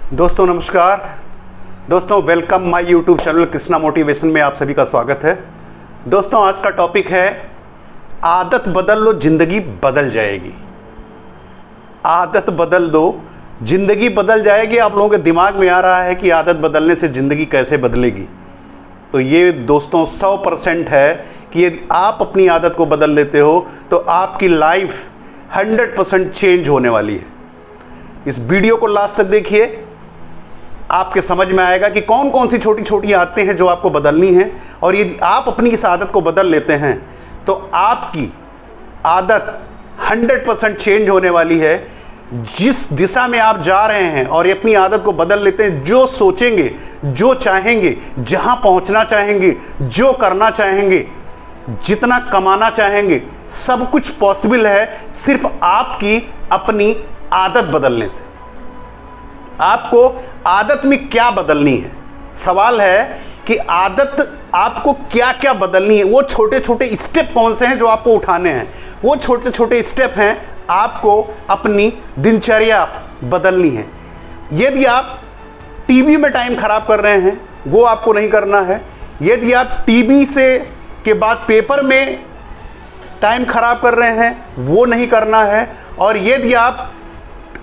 दोस्तों नमस्कार। दोस्तों welcome my YouTube channel Krishna motivation में आप सभी का स्वागत है। दोस्तों आज का टॉपिक है आदत बदल लो जिंदगी बदल जाएगी। आदत बदल दो जिंदगी बदल जाएगी। आप लोगों के दिमाग में आ रहा है कि आदत बदलने से ज़िंदगी कैसे बदलेगी। तो ये दोस्तों 100% है कि यदि आप अपनी आदत को बदल लेते हो तो आपकी लाइफ 100% चेंज होने वाली है। इस वीडियो को लास्ट तक देखिए, आपके समझ में आएगा कि कौन कौन सी छोटी छोटी आदतें हैं जो आपको बदलनी हैं। और यदि आप अपनी इस आदत को बदल लेते हैं तो आपकी आदत 100% चेंज होने वाली है। जिस दिशा में आप जा रहे हैं और अपनी आदत को बदल लेते हैं, जो सोचेंगे, जो चाहेंगे, जहां पहुंचना चाहेंगे, जो करना चाहेंगे, जितना कमाना चाहेंगे, सब कुछ पॉसिबल है सिर्फ आपकी अपनी आदत बदलने से। आपको आदत में क्या बदलनी है? सवाल है कि आदत आपको क्या क्या बदलनी है। वो छोटे छोटे स्टेप कौन से हैं जो आपको उठाने हैं? वो छोटे छोटे स्टेप हैं आपको अपनी दिनचर्या बदलनी है। यदि आप टीवी में टाइम खराब कर रहे हैं, वो आपको नहीं करना है। यदि आप टीवी से के बाद पेपर में टाइम खराब कर रहे हैं, वो नहीं करना है। और यदि आप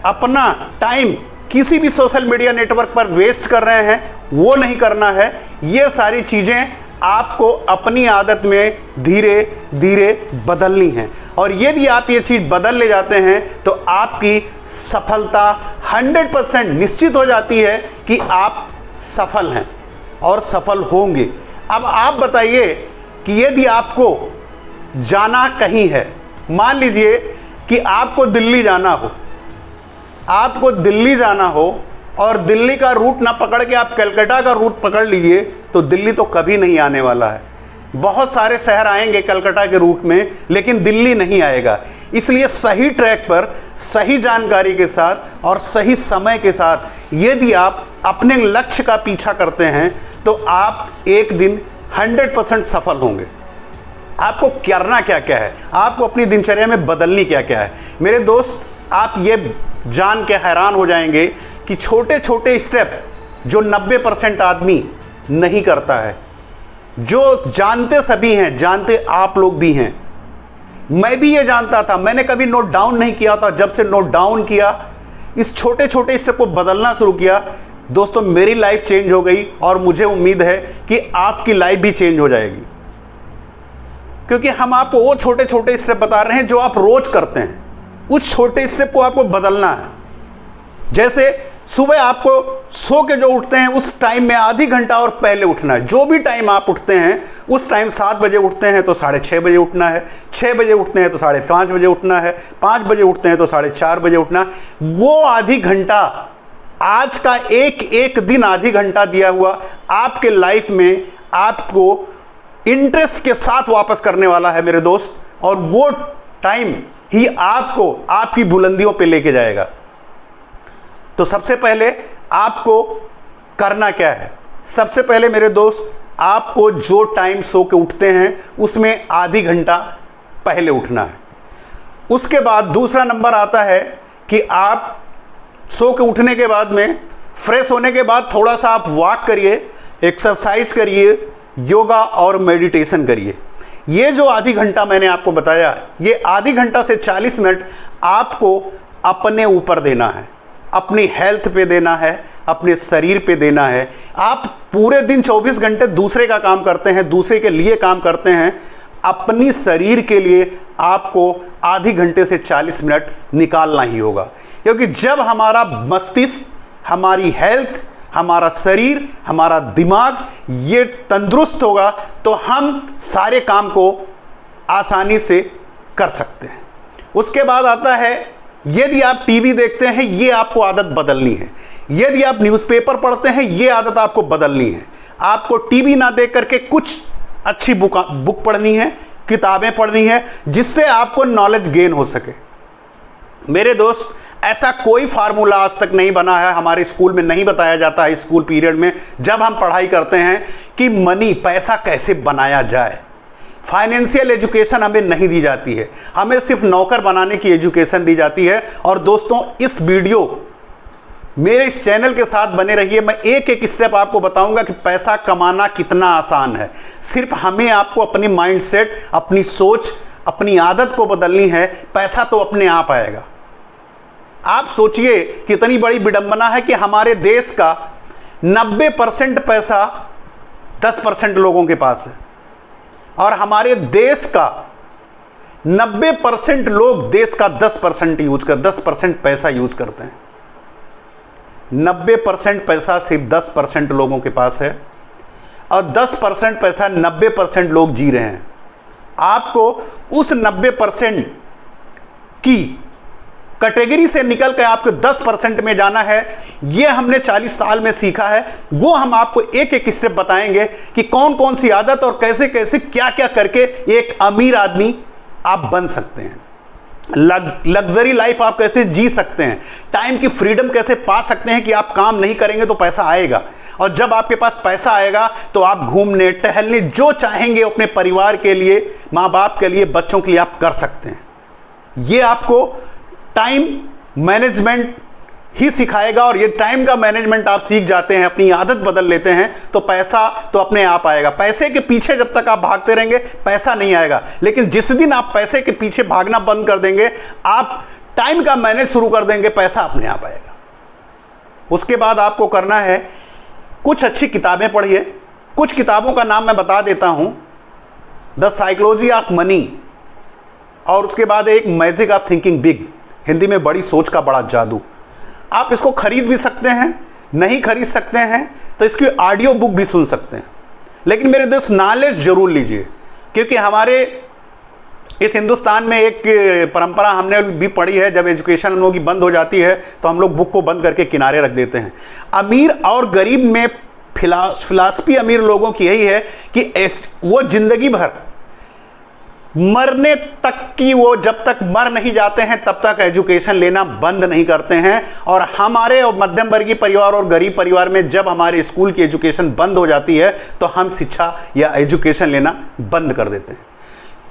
अपना टाइम किसी भी सोशल मीडिया नेटवर्क पर वेस्ट कर रहे हैं, वो नहीं करना है। ये सारी चीज़ें आपको अपनी आदत में धीरे धीरे बदलनी है। और यदि आप ये चीज़ बदल ले जाते हैं तो आपकी सफलता 100% निश्चित हो जाती है कि आप सफल हैं और सफल होंगे। अब आप बताइए कि यदि आपको जाना कहीं है, मान लीजिए कि आपको दिल्ली जाना हो, आपको दिल्ली जाना हो और दिल्ली का रूट ना पकड़ के आप कलकत्ता का रूट पकड़ लीजिए तो दिल्ली तो कभी नहीं आने वाला है। बहुत सारे शहर आएंगे कलकत्ता के रूट में, लेकिन दिल्ली नहीं आएगा। इसलिए सही ट्रैक पर, सही जानकारी के साथ और सही समय के साथ यदि आप अपने लक्ष्य का पीछा करते हैं तो आप एक दिन 100% सफल होंगे। आपको करना क्या क्या है, आपको अपनी दिनचर्या में बदलनी क्या क्या है? मेरे दोस्त, आप ये जान के हैरान हो जाएंगे कि छोटे छोटे स्टेप जो 90% आदमी नहीं करता है, जो जानते सभी हैं, जानते आप लोग भी हैं। मैं भी ये जानता था, मैंने कभी नोट डाउन नहीं किया था। जब से नोट डाउन किया, इस छोटे छोटे स्टेप को बदलना शुरू किया, दोस्तों मेरी लाइफ चेंज हो गई। और मुझे उम्मीद है कि आपकी लाइफ भी चेंज हो जाएगी, क्योंकि हम आपको वो छोटे छोटे स्टेप बता रहे हैं जो आप रोज करते हैं। उस छोटे स्टेप को आपको बदलना है। जैसे सुबह आपको सो के जो उठते हैं उस टाइम में आधी घंटा और पहले उठना है। जो भी टाइम आप उठते हैं उस टाइम 7 बजे उठते हैं तो 6:30 बजे उठना है, 6 बजे उठते हैं तो 5:30 बजे उठना है, 5 बजे उठते हैं तो 4:30 बजे उठना। वो आधी घंटा, आज का एक एक दिन आधी घंटा दिया हुआ आपके लाइफ में आपको इंटरेस्ट के साथ वापस करने वाला है मेरे दोस्त। और वो टाइम ही आपको आपकी बुलंदियों पे लेके जाएगा। तो सबसे पहले आपको करना क्या है? सबसे पहले मेरे दोस्त, आपको जो टाइम सो के उठते हैं उसमें आधी घंटा पहले उठना है। उसके बाद दूसरा नंबर आता है कि आप सो के उठने के बाद में फ्रेश होने के बाद थोड़ा सा आप वॉक करिए, एक्सरसाइज करिए, योगा और मेडिटेशन करिए। ये जो आधी घंटा मैंने आपको बताया, ये आधी घंटा से 40 मिनट आपको अपने ऊपर देना है, अपनी हेल्थ पे देना है, अपने शरीर पे देना है। आप पूरे दिन 24 घंटे दूसरे का काम करते हैं, दूसरे के लिए काम करते हैं। अपनी शरीर के लिए आपको आधी घंटे से 40 मिनट निकालना ही होगा, क्योंकि जब हमारा मस्तिष्क, हमारी हेल्थ, हमारा शरीर, हमारा दिमाग ये तंदुरुस्त होगा तो हम सारे काम को आसानी से कर सकते हैं। उसके बाद आता है, यदि आप टीवी देखते हैं, ये आपको आदत बदलनी है। यदि आप न्यूज़पेपर पढ़ते हैं, ये आदत आपको बदलनी है। आपको टीवी ना देख करके कुछ अच्छी बुक पढ़नी है, किताबें पढ़नी है, जिससे आपको नॉलेज गेन हो सके। मेरे दोस्त, ऐसा कोई फार्मूला आज तक नहीं बना है, हमारे स्कूल में नहीं बताया जाता है स्कूल पीरियड में जब हम पढ़ाई करते हैं कि मनी, पैसा कैसे बनाया जाए। फाइनेंशियल एजुकेशन हमें नहीं दी जाती है, हमें सिर्फ नौकर बनाने की एजुकेशन दी जाती है। और दोस्तों, इस वीडियो मेरे इस चैनल के साथ बने रहिए। मैं एक एक स्टेप आपको बताऊंगा कि पैसा कमाना कितना आसान है। सिर्फ हमें आपको अपनी माइंडसेट, अपनी सोच, अपनी आदत को बदलनी है। पैसा तो अपने आप आएगा। आप सोचिए कितनी बड़ी विडंबना है कि हमारे देश का 90% पैसा 10% लोगों के पास है, और हमारे देश का 90% लोग देश का 10% पैसा यूज करते हैं। 90% पैसा सिर्फ 10% लोगों के पास है, और 10% पैसा 90% लोग जी रहे हैं। आपको उस 90% की कैटेगरी से निकल कर आपको 10% में जाना है। यह हमने 40 साल में सीखा है। वो हम आपको एक एक स्टेप बताएंगे कि कौन कौन सी आदत और कैसे कैसे क्या क्या करके एक अमीर आदमी आप बन सकते हैं, लग्जरी लाइफ आप कैसे जी सकते हैं, टाइम की फ्रीडम कैसे पा सकते हैं कि आप काम नहीं करेंगे तो पैसा आएगा, और जब आपके पास पैसा आएगा तो आप घूमने टहलने जो चाहेंगे अपने परिवार के लिए, माँ बाप के लिए, बच्चों के लिए आप कर सकते हैं। ये आपको टाइम मैनेजमेंट ही सिखाएगा, और ये टाइम का मैनेजमेंट आप सीख जाते हैं, अपनी आदत बदल लेते हैं, तो पैसा तो अपने आप आएगा। पैसे के पीछे जब तक आप भागते रहेंगे पैसा नहीं आएगा, लेकिन जिस दिन आप पैसे के पीछे भागना बंद कर देंगे, आप टाइम का मैनेज शुरू कर देंगे, पैसा अपने आप आएगा। उसके बाद आपको करना है, कुछ अच्छी किताबें पढ़िए। कुछ किताबों का नाम मैं बता देता हूं, द साइकोलॉजी ऑफ मनी, और उसके बाद एक magic of thinking big, Hindi में बड़ी सोच का बड़ा जादू। आप इसको खरीद भी सकते हैं, नहीं खरीद सकते हैं तो इसकी ऑडियो बुक भी सुन सकते हैं, लेकिन मेरे दोस्त नॉलेज जरूर लीजिए, क्योंकि हमारे इस हिंदुस्तान में एक परंपरा हमने भी पढ़ी है, जब एजुकेशन हम लोगों की बंद हो जाती है तो हम लोग बुक को बंद करके किनारे रख देते हैं। अमीर और गरीब में फिलॉसफी अमीर लोगों की यही है कि वो जिंदगी भर मरने तक की, वो जब तक मर नहीं जाते हैं तब तक एजुकेशन लेना बंद नहीं करते हैं। और हमारे मध्यम वर्गीय परिवार और गरीब परिवार में जब हमारे स्कूल की एजुकेशन बंद हो जाती है तो हम शिक्षा या एजुकेशन लेना बंद कर देते हैं।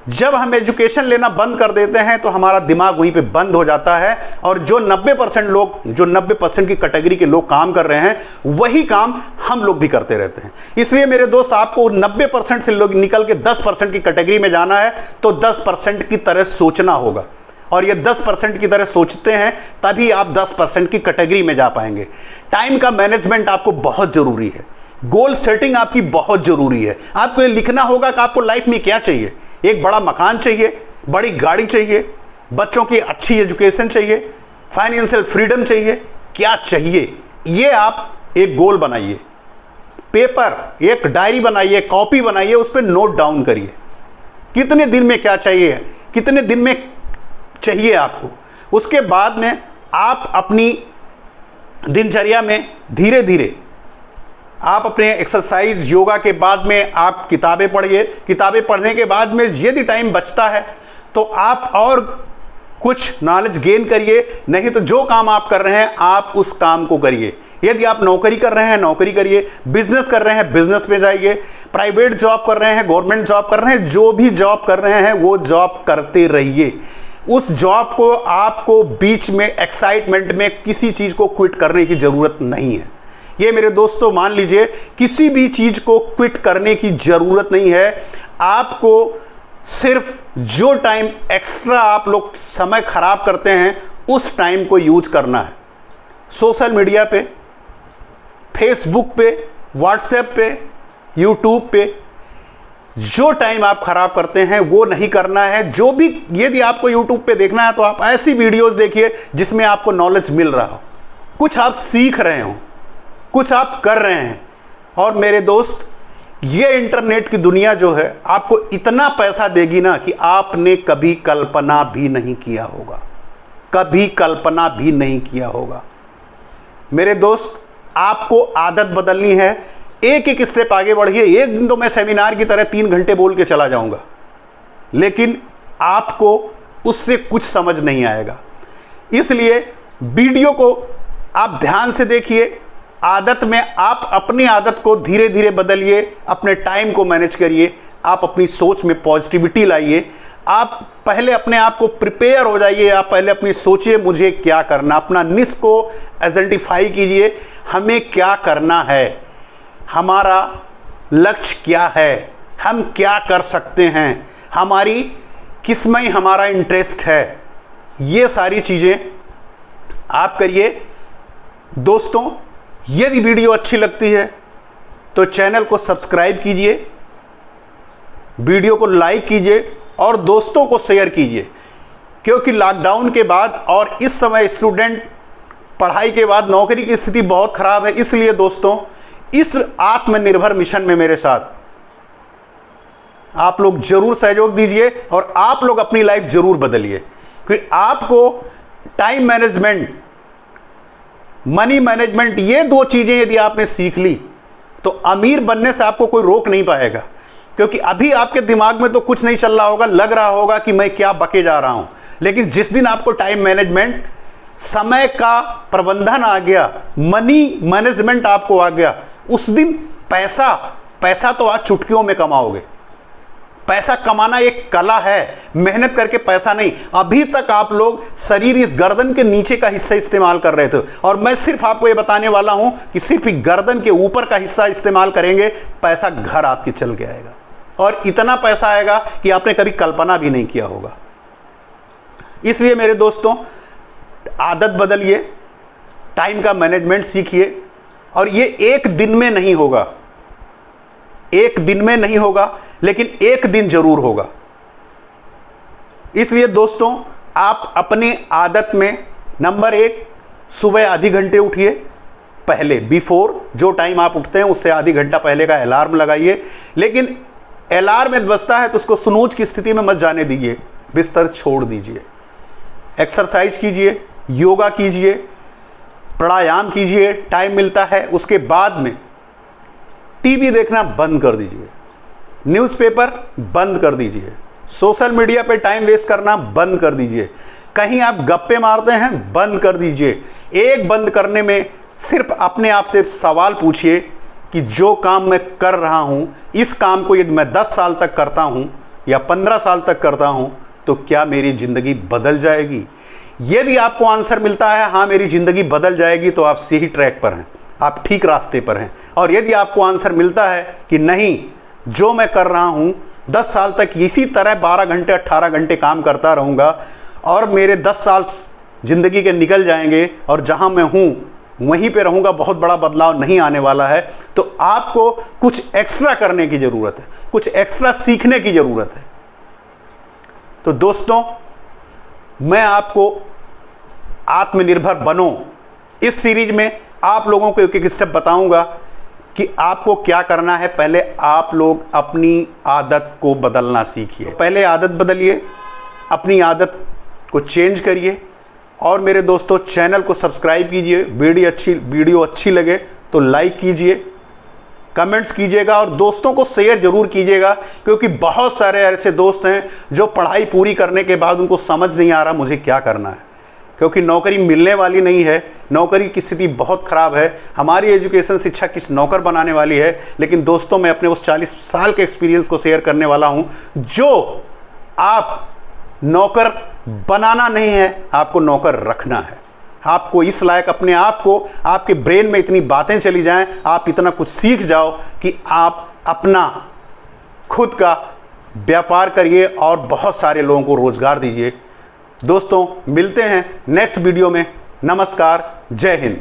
जब हम एजुकेशन लेना बंद कर देते हैं तो हमारा दिमाग वहीं पे बंद हो जाता है, और जो 90% लोग, जो 90% की कैटेगरी के लोग काम कर रहे हैं, वही काम हम लोग भी करते रहते हैं। इसलिए मेरे दोस्त, आपको 90% से लोग निकल के 10% की कैटेगरी में जाना है तो 10% की तरह सोचना होगा, और ये 10% की तरह सोचते हैं तभी आप 10% की कैटेगरी में जा पाएंगे। टाइम का मैनेजमेंट आपको बहुत जरूरी है, गोल सेटिंग आपकी बहुत जरूरी है। आपको लिखना होगा कि आपको लाइफ में क्या चाहिए। एक बड़ा मकान चाहिए, बड़ी गाड़ी चाहिए, बच्चों की अच्छी एजुकेशन चाहिए, फाइनेंशियल फ्रीडम चाहिए, क्या चाहिए, ये आप एक गोल बनाइए। पेपर, एक डायरी बनाइए, कॉपी बनाइए, उस पर नोट डाउन करिए कितने दिन में क्या चाहिए, कितने दिन में चाहिए आपको। उसके बाद में आप अपनी दिनचर्या में धीरे धीरे आप अपने एक्सरसाइज, योगा के बाद में आप किताबें पढ़िए। किताबें पढ़ने के बाद में यदि टाइम बचता है तो आप और कुछ नॉलेज गेन करिए, नहीं तो जो काम आप कर रहे हैं आप उस काम को करिए। यदि आप नौकरी कर रहे हैं नौकरी करिए, बिजनेस कर रहे हैं बिजनेस में जाइए, प्राइवेट जॉब कर रहे हैं, गवर्नमेंट जॉब कर रहे हैं, जो भी जॉब कर रहे हैं वो जॉब करते रहिए। उस जॉब को आपको बीच में एक्साइटमेंट में किसी चीज़ को क्विट करने की ज़रूरत नहीं है। ये मेरे दोस्तों मान लीजिए, किसी भी चीज को क्विट करने की जरूरत नहीं है। आपको सिर्फ जो टाइम एक्स्ट्रा आप लोग समय खराब करते हैं उस टाइम को यूज करना है। सोशल मीडिया पे, फेसबुक पे, व्हाट्सएप पे, यूट्यूब पे जो टाइम आप खराब करते हैं वो नहीं करना है। जो भी, यदि आपको यूट्यूब पे देखना है तो आप ऐसी वीडियोस देखिए जिसमें आपको नॉलेज मिल रहा हो, कुछ आप सीख रहे हो, कुछ आप कर रहे हैं। और मेरे दोस्त, ये इंटरनेट की दुनिया जो है आपको इतना पैसा देगी ना कि आपने कभी कल्पना भी नहीं किया होगा, कभी कल्पना भी नहीं किया होगा। मेरे दोस्त, आपको आदत बदलनी है, एक एक स्टेप आगे बढ़िए। एक दिन तो मैं सेमिनार की तरह 3 घंटे बोल के चला जाऊंगा, लेकिन आपको उससे कुछ समझ नहीं आएगा। इसलिए वीडियो को आप ध्यान से देखिए। आदत में आप अपनी आदत को धीरे धीरे बदलिए, अपने टाइम को मैनेज करिए, आप अपनी सोच में पॉजिटिविटी लाइए। आप पहले अपने आप को प्रिपेयर हो जाइए, आप पहले अपनी सोचिए मुझे क्या करना, अपना निश को आइडेंटिफाई कीजिए, हमें क्या करना है, हमारा लक्ष्य क्या है, हम क्या कर सकते हैं, हमारी किस में हमारा इंटरेस्ट है, ये सारी चीज़ें आप करिए। दोस्तों, यदि वीडियो अच्छी लगती है तो चैनल को सब्सक्राइब कीजिए, वीडियो को लाइक कीजिए और दोस्तों को शेयर कीजिए, क्योंकि लॉकडाउन के बाद और इस समय स्टूडेंट पढ़ाई के बाद नौकरी की स्थिति बहुत ख़राब है। इसलिए दोस्तों, इस आत्मनिर्भर मिशन में मेरे साथ आप लोग जरूर सहयोग दीजिए और आप लोग अपनी लाइफ जरूर बदलिए, क्योंकि आपको टाइम मैनेजमेंट, मनी मैनेजमेंट, ये दो चीज़ें यदि आपने सीख ली तो अमीर बनने से आपको कोई रोक नहीं पाएगा। क्योंकि अभी आपके दिमाग में तो कुछ नहीं चल रहा होगा, लग रहा होगा कि मैं क्या बके जा रहा हूं, लेकिन जिस दिन आपको टाइम मैनेजमेंट, समय का प्रबंधन आ गया, मनी मैनेजमेंट आपको आ गया, उस दिन पैसा तो आज चुटकियों में कमाओगे। पैसा कमाना एक कला है, मेहनत करके पैसा नहीं। अभी तक आप लोग शरीर इस गर्दन के नीचे का हिस्सा इस्तेमाल कर रहे थे, और मैं सिर्फ आपको ये बताने वाला हूं कि सिर्फ गर्दन के ऊपर का हिस्सा इस्तेमाल करेंगे, पैसा घर आपके चल के आएगा, और इतना पैसा आएगा कि आपने कभी कल्पना भी नहीं किया होगा। इसलिए मेरे दोस्तों, आदत बदलिए, टाइम का मैनेजमेंट सीखिए, और ये एक दिन में नहीं होगा, एक दिन में नहीं होगा, लेकिन एक दिन जरूर होगा। इसलिए दोस्तों, आप अपनी आदत में नंबर 1, सुबह आधी घंटे उठिए, पहले बिफोर जो टाइम आप उठते हैं उससे आधी घंटा पहले का अलार्म लगाइए। लेकिन अलार्म यदि बजता है तो उसको स्नूज की स्थिति में मत जाने दीजिए, बिस्तर छोड़ दीजिए। एक्सरसाइज कीजिए, योगा कीजिए, प्राणायाम कीजिए, टाइम मिलता है। उसके बाद में टीवी देखना बंद कर दीजिए, न्यूज़पेपर बंद कर दीजिए, सोशल मीडिया पे टाइम वेस्ट करना बंद कर दीजिए, कहीं आप गप्पे मारते हैं बंद कर दीजिए। एक बंद करने में सिर्फ अपने आप से सवाल पूछिए कि जो काम मैं कर रहा हूं, इस काम को यदि मैं 10 साल तक करता हूं या 15 साल तक करता हूं तो क्या मेरी ज़िंदगी बदल जाएगी? यदि आपको आंसर मिलता है हाँ मेरी ज़िंदगी बदल जाएगी, तो आप सही ट्रैक पर हैं, आप ठीक रास्ते पर हैं। और यदि आपको आंसर मिलता है कि नहीं, जो मैं कर रहा हूं 10 साल तक इसी तरह 12 घंटे 18 घंटे काम करता रहूँगा और मेरे 10 साल ज़िंदगी के निकल जाएंगे और जहां मैं हूं वहीं पे रहूँगा, बहुत बड़ा बदलाव नहीं आने वाला है, तो आपको कुछ एक्स्ट्रा करने की ज़रूरत है, कुछ एक्स्ट्रा सीखने की ज़रूरत है। तो दोस्तों, मैं आपको आत्मनिर्भर बनो इस सीरीज में आप लोगों को एक एक स्टेप बताऊंगा कि आपको क्या करना है। पहले आप लोग अपनी आदत को बदलना सीखिए, पहले आदत बदलिए, अपनी आदत को चेंज करिए। और मेरे दोस्तों, चैनल को सब्सक्राइब कीजिए, वीडियो अच्छी लगे तो लाइक कीजिए, कमेंट्स कीजिएगा और दोस्तों को शेयर जरूर कीजिएगा, क्योंकि बहुत सारे ऐसे दोस्त हैं जो पढ़ाई पूरी करने के बाद उनको समझ नहीं आ रहा मुझे क्या करना है, क्योंकि नौकरी मिलने वाली नहीं है, नौकरी की स्थिति बहुत ख़राब है। हमारी एजुकेशन शिक्षा किस नौकर बनाने वाली है, लेकिन दोस्तों मैं अपने उस 40 साल के एक्सपीरियंस को शेयर करने वाला हूं, जो आप नौकर बनाना नहीं है, आपको नौकर रखना है। आपको इस लायक अपने आप को, आपके ब्रेन में इतनी बातें चली जाएं, आप इतना कुछ सीख जाओ कि आप अपना खुद का व्यापार करिए और बहुत सारे लोगों को रोजगार दीजिए। दोस्तों, मिलते हैं नेक्स्ट वीडियो में। नमस्कार, जय हिंद।